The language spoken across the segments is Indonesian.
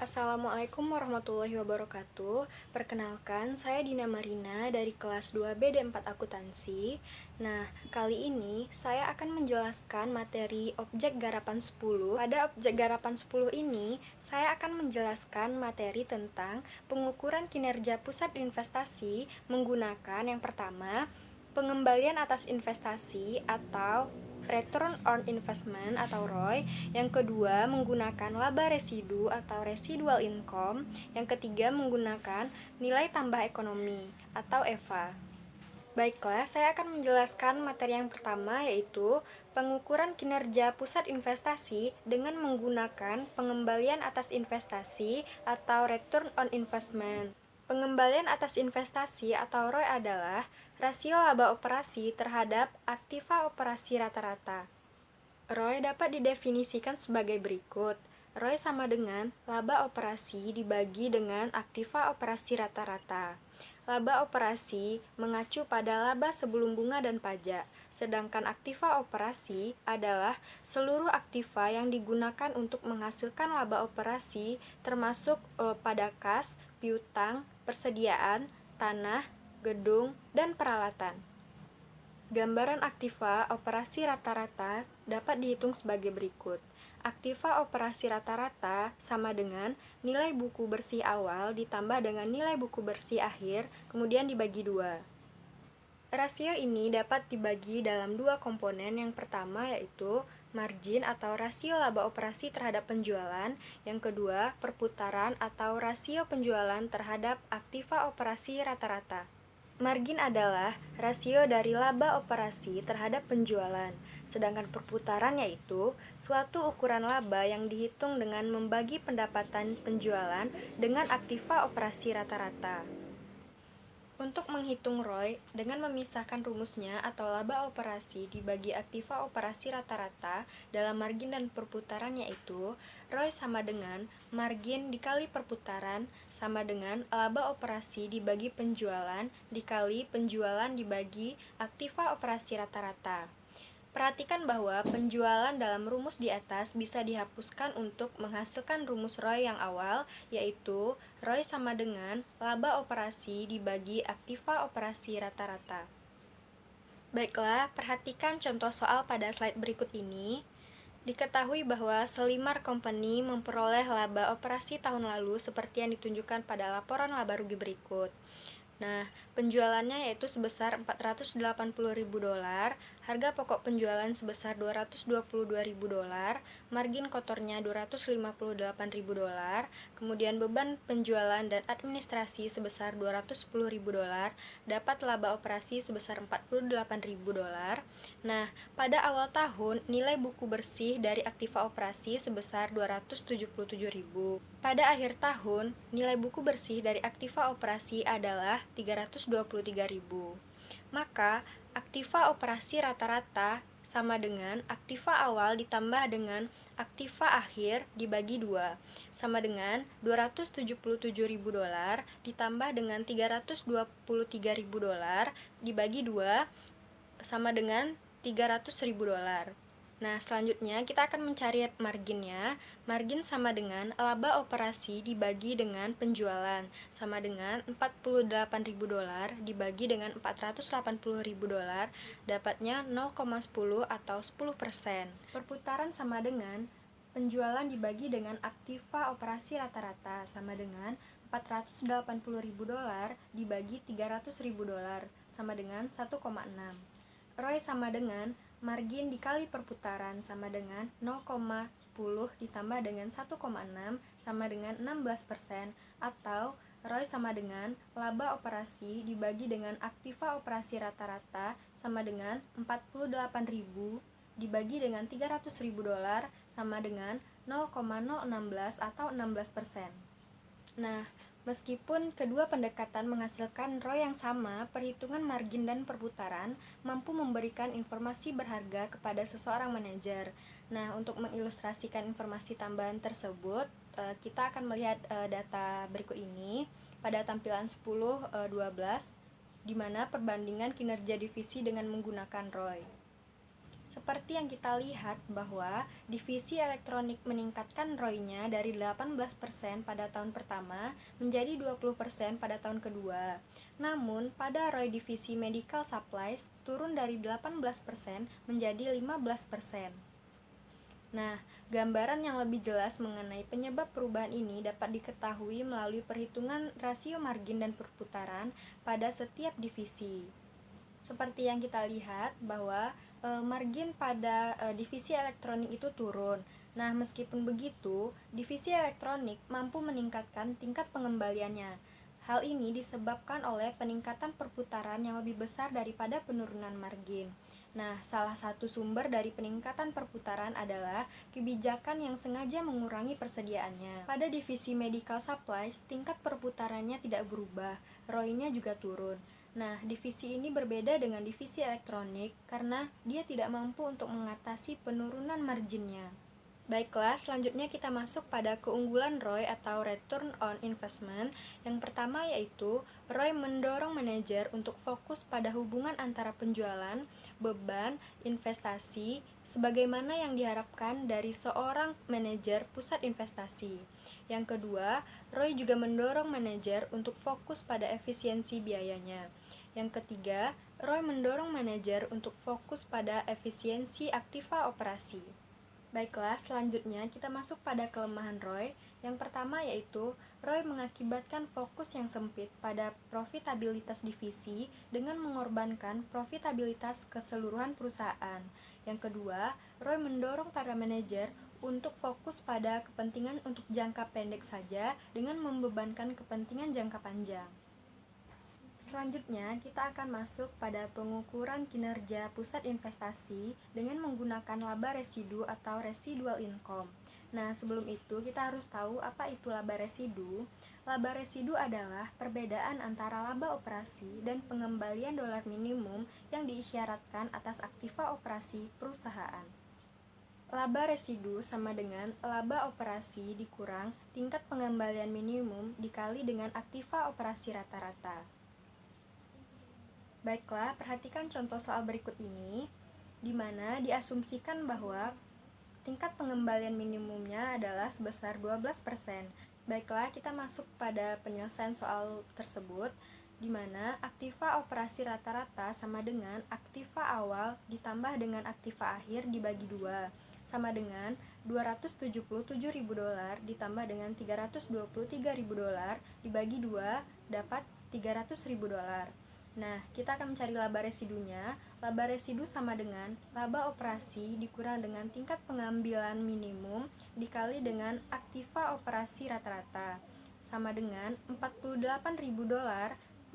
Assalamualaikum warahmatullahi wabarakatuh. Perkenalkan, saya Dina Marina dari kelas 2B D4 Akuntansi. Nah, kali ini saya akan menjelaskan materi objek garapan 10. Pada objek garapan 10 ini, saya akan menjelaskan materi tentang pengukuran kinerja pusat investasi menggunakan yang pertama, pengembalian atas investasi atau Return on Investment atau ROI. Yang kedua, menggunakan laba residu atau Residual Income. Yang ketiga, menggunakan nilai tambah ekonomi atau EVA. Baiklah, saya akan menjelaskan materi yang pertama, yaitu pengukuran kinerja pusat investasi dengan menggunakan pengembalian atas investasi atau Return on Investment. Pengembalian atas investasi atau ROI adalah rasio laba operasi terhadap aktiva operasi rata-rata. ROI dapat didefinisikan sebagai berikut. ROI sama dengan laba operasi dibagi dengan aktiva operasi rata-rata. Laba operasi mengacu pada laba sebelum bunga dan pajak, sedangkan aktiva operasi adalah seluruh aktiva yang digunakan untuk menghasilkan laba operasi termasuk pada kas, piutang, persediaan, tanah, gedung, dan peralatan. Gambaran aktiva operasi rata-rata dapat dihitung sebagai berikut. Aktiva operasi rata-rata sama dengan nilai buku bersih awal ditambah dengan nilai buku bersih akhir, kemudian dibagi 2. Rasio ini dapat dibagi dalam 2 komponen. Yang pertama yaitu margin atau rasio laba operasi terhadap penjualan. Yang kedua, perputaran atau rasio penjualan terhadap aktiva operasi rata-rata. Margin adalah rasio dari laba operasi terhadap penjualan, sedangkan perputaran yaitu suatu ukuran laba yang dihitung dengan membagi pendapatan penjualan dengan aktiva operasi rata-rata. Untuk menghitung ROI dengan memisahkan rumusnya atau laba operasi dibagi aktiva operasi rata-rata dalam margin dan perputaran, yaitu ROI sama dengan margin dikali perputaran sama dengan laba operasi dibagi penjualan dikali penjualan dibagi aktiva operasi rata-rata. Perhatikan bahwa penjualan dalam rumus di atas bisa dihapuskan untuk menghasilkan rumus ROI yang awal, yaitu ROI sama dengan laba operasi dibagi aktiva operasi rata-rata. Baiklah, perhatikan contoh soal pada slide berikut ini. Diketahui bahwa Selimar Company memperoleh laba operasi tahun lalu seperti yang ditunjukkan pada laporan laba rugi berikut. Nah, penjualannya yaitu sebesar $480.000, harga pokok penjualan sebesar $222.000, margin kotornya $258.000, kemudian beban penjualan dan administrasi sebesar $210.000, dapat laba operasi sebesar $48.000. Nah, pada awal tahun, nilai buku bersih dari aktiva operasi sebesar $277.000. Pada akhir tahun, nilai buku bersih dari aktiva operasi adalah $323.000. Maka, aktiva operasi rata-rata sama dengan aktiva awal ditambah dengan aktiva akhir dibagi 2, sama dengan $277.000 ditambah dengan $323.000 dibagi 2, sama dengan $300.000. Nah, selanjutnya kita akan mencari marginnya. Margin sama dengan laba operasi dibagi dengan penjualan, sama dengan $48.000 dibagi dengan $480.000, dapatnya 0,10 atau 10%. Perputaran sama dengan penjualan dibagi dengan aktiva operasi rata-rata, sama dengan $480.000 dibagi $300.000, sama dengan 1,6. ROI sama dengan margin dikali perputaran sama dengan 0,10 ditambah dengan 1,6 sama dengan 16%, atau ROI sama dengan laba operasi dibagi dengan aktiva operasi rata-rata sama dengan $48.000 dibagi dengan $300.000 sama dengan 0,016 atau 16%. Nah, meskipun kedua pendekatan menghasilkan ROI yang sama, perhitungan margin dan perputaran mampu memberikan informasi berharga kepada seseorang manajer. Nah, untuk mengilustrasikan informasi tambahan tersebut, kita akan melihat data berikut ini pada tampilan 10-12, di mana perbandingan kinerja divisi dengan menggunakan ROI. seperti yang kita lihat bahwa divisi elektronik meningkatkan ROI-nya dari 18% pada tahun pertama menjadi 20% pada tahun kedua. Namun, pada ROI divisi medical supplies turun dari 18% menjadi 15%. Nah, gambaran yang lebih jelas mengenai penyebab perubahan ini dapat diketahui melalui perhitungan rasio margin dan perputaran pada setiap divisi. Seperti yang kita lihat bahwa margin pada divisi elektronik itu turun. Nah, meskipun begitu, divisi elektronik mampu meningkatkan tingkat pengembaliannya. Hal ini disebabkan oleh peningkatan perputaran yang lebih besar daripada penurunan margin. Nah, salah satu sumber dari peningkatan perputaran adalah kebijakan yang sengaja mengurangi persediaannya. Pada divisi medical supplies, tingkat perputarannya tidak berubah, ROI-nya juga turun. Nah, divisi ini berbeda dengan divisi elektronik karena dia tidak mampu untuk mengatasi penurunan marginnya. Baiklah, selanjutnya kita masuk pada keunggulan ROI atau Return on Investment. Yang pertama yaitu ROI mendorong manajer untuk fokus pada hubungan antara penjualan, beban, investasi, sebagaimana yang diharapkan dari seorang manajer pusat investasi. Yang kedua, ROI juga mendorong manajer untuk fokus pada efisiensi biayanya. Yang ketiga, ROI mendorong manajer untuk fokus pada efisiensi aktiva operasi. Baiklah, selanjutnya kita masuk pada kelemahan ROI. Yang pertama yaitu ROI mengakibatkan fokus yang sempit pada profitabilitas divisi dengan mengorbankan profitabilitas keseluruhan perusahaan. Yang kedua, ROI mendorong para manajer untuk fokus pada kepentingan untuk jangka pendek saja dengan membebankan kepentingan jangka panjang. Selanjutnya, kita akan masuk pada pengukuran kinerja pusat investasi dengan menggunakan laba residu atau residual income. Nah, sebelum itu kita harus tahu apa itu laba residu. Laba residu adalah perbedaan antara laba operasi dan pengembalian dolar minimum yang diisyaratkan atas aktiva operasi perusahaan. Laba residu sama dengan laba operasi dikurang tingkat pengembalian minimum dikali dengan aktiva operasi rata-rata. Baiklah, perhatikan contoh soal berikut ini, di mana diasumsikan bahwa tingkat pengembalian minimumnya adalah sebesar 12%. Baiklah, kita masuk pada penyelesaian soal tersebut, di mana aktiva operasi rata-rata sama dengan aktiva awal ditambah dengan aktiva akhir dibagi 2, sama dengan $277.000 ditambah dengan $323.000 dibagi 2 dapat $300.000. Nah, kita akan mencari laba residunya. Laba residu sama dengan laba operasi dikurang dengan tingkat pengambilan minimum dikali dengan aktiva operasi rata-rata, sama dengan $48.000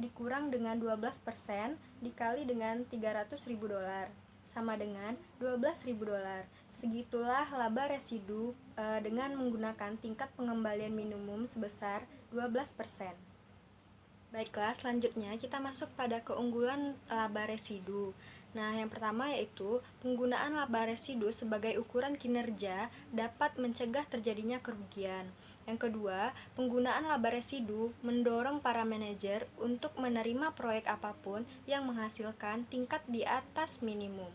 dikurang dengan 12% dikali dengan $300.000, sama dengan $12.000. Segitulah laba residu dengan menggunakan tingkat pengembalian minimum sebesar 12%. Baiklah, selanjutnya kita masuk pada keunggulan laba residu. Nah, yang pertama yaitu penggunaan laba residu sebagai ukuran kinerja dapat mencegah terjadinya kerugian. Yang kedua, penggunaan laba residu mendorong para manajer untuk menerima proyek apapun yang menghasilkan tingkat di atas minimum.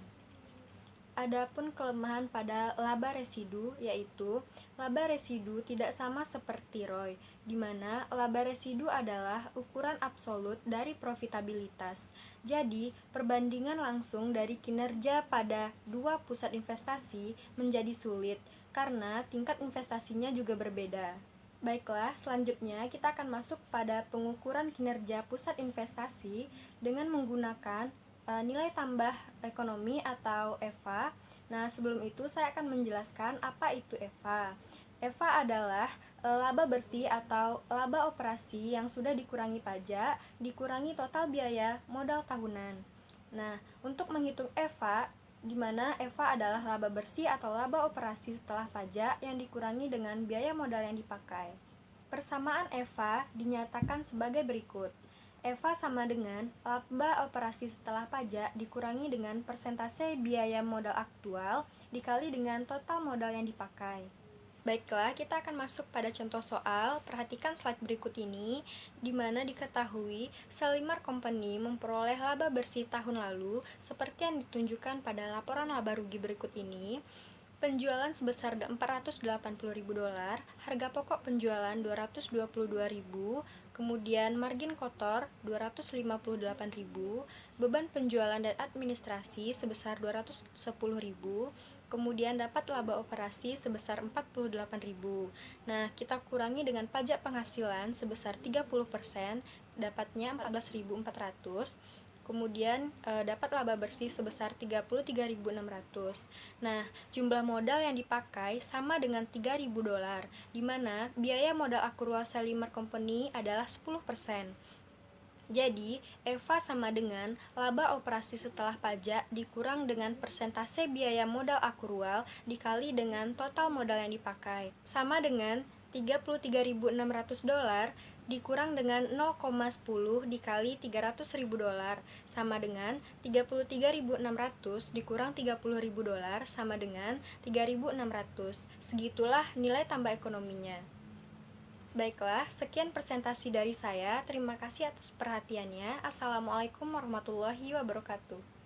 Adapun kelemahan pada laba residu yaitu laba residu tidak sama seperti ROI, di mana laba residu adalah ukuran absolut dari profitabilitas. Jadi, perbandingan langsung dari kinerja pada dua pusat investasi menjadi sulit karena tingkat investasinya juga berbeda. Baiklah, selanjutnya kita akan masuk pada pengukuran kinerja pusat investasi dengan menggunakan nilai tambah ekonomi atau EVA. Nah, sebelum itu saya akan menjelaskan apa itu EVA. EVA adalah laba bersih atau laba operasi yang sudah dikurangi pajak, dikurangi total biaya modal tahunan. Nah, untuk menghitung EVA, di mana EVA adalah laba bersih atau laba operasi setelah pajak yang dikurangi dengan biaya modal yang dipakai. Persamaan EVA dinyatakan sebagai berikut. EVA sama dengan laba operasi setelah pajak dikurangi dengan persentase biaya modal aktual dikali dengan total modal yang dipakai. Baiklah, kita akan masuk pada contoh soal. Perhatikan slide berikut ini, di mana diketahui Selimar Company memperoleh laba bersih tahun lalu, seperti yang ditunjukkan pada laporan laba rugi berikut ini. Penjualan sebesar 480.000 dolar, harga pokok penjualan 222.000, kemudian margin kotor 258.000, beban penjualan dan administrasi sebesar 210.000, kemudian dapat laba operasi sebesar 48.000. Nah, kita kurangi dengan pajak penghasilan sebesar 30%, dapatnya 14.400. Kemudian dapat laba bersih sebesar 33.600. Nah, jumlah modal yang dipakai sama dengan 3.000 dolar, di mana biaya modal akrual Selimar Company adalah 10%. Jadi, EVA sama dengan laba operasi setelah pajak dikurang dengan persentase biaya modal akrual dikali dengan total modal yang dipakai. Sama dengan 33.600 dolar dikurang dengan 0,10 dikali 300.000 dolar sama dengan 33.600 dikurang 30.000 dolar sama dengan 3.600. Segitulah nilai tambah ekonominya. Baiklah, sekian presentasi dari saya. Terima kasih atas perhatiannya. Assalamualaikum warahmatullahi wabarakatuh.